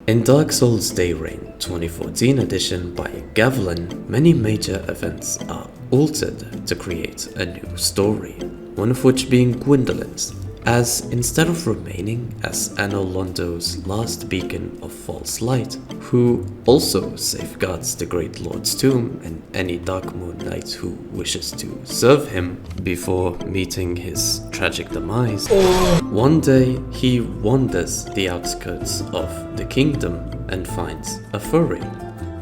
In Dark Souls Day Reign 2014 edition by Gwyndolin, many major events are altered to create a new story, one of which being Gwyndolins, as instead of remaining as Anno Londo's last beacon of false light, who also safeguards the Great Lord's tomb and any Dark Moon Knight who wishes to serve him before meeting his tragic demise, one day he wanders the outskirts of the kingdom and finds a furry.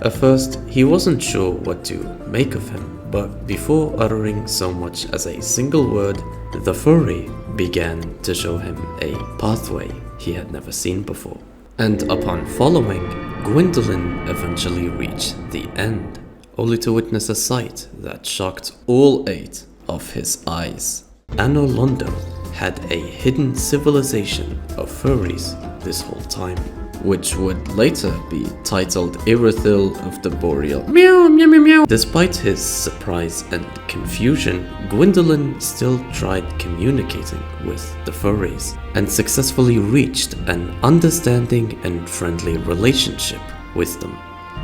At first, he wasn't sure what to make of him, but before uttering so much as a single word, the furry began to show him a pathway he had never seen before. And upon following, Gwyndolin eventually reached the end, only to witness a sight that shocked all 8 of his eyes. Anno Londo had a hidden civilization of furries this whole time, which would later be titled Irithyll of the Boreal. Meow, meow, meow, meow. Despite his surprise and confusion, Gwyndolin still tried communicating with the furries and successfully reached an understanding and friendly relationship with them.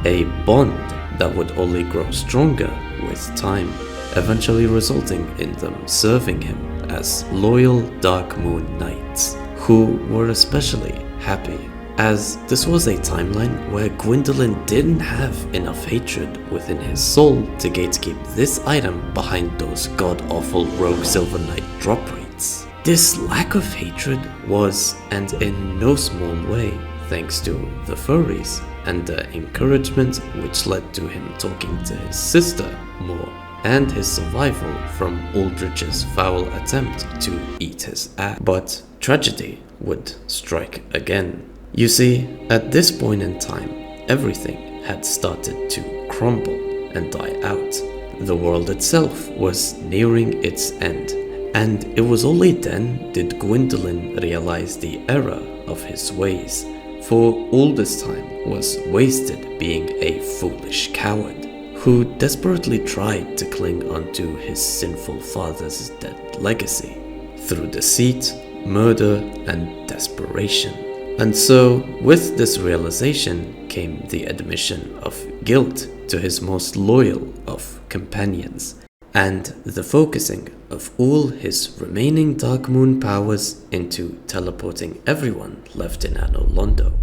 A bond that would only grow stronger with time, eventually resulting in them serving him as loyal Dark Moon Knights, who were especially happy, as this was a timeline where Gwyndolin didn't have enough hatred within his soul to gatekeep this item behind those god-awful rogue Silver Knight drop rates. This lack of hatred was, and in no small way, thanks to the furries and the encouragement which led to him talking to his sister more, and his survival from Aldrich's foul attempt to eat his ass. But tragedy would strike again. You see, at this point in time, everything had started to crumble and die out. The world itself was nearing its end, and it was only then did Gwyndolin realize the error of his ways, for all this time was wasted being a foolish coward, who desperately tried to cling onto his sinful father's dead legacy through deceit, murder, and desperation. And so, with this realization came the admission of guilt to his most loyal of companions, and the focusing of all his remaining Dark Moon powers into teleporting everyone left in Anno Londo.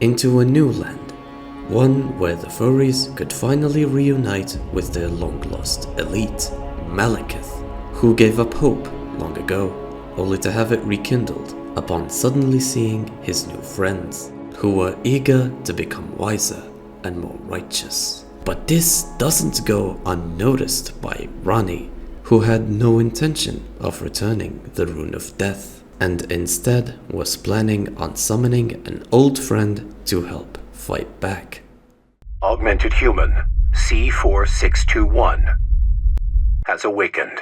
Into a new land, one where the furries could finally reunite with their long-lost elite, Malekith, who gave up hope long ago, only to have it rekindled upon suddenly seeing his new friends, who were eager to become wiser and more righteous. But this doesn't go unnoticed by Ranni, who had no intention of returning the Rune of Death, and instead was planning on summoning an old friend to help fight back. Augmented human C4621 has awakened.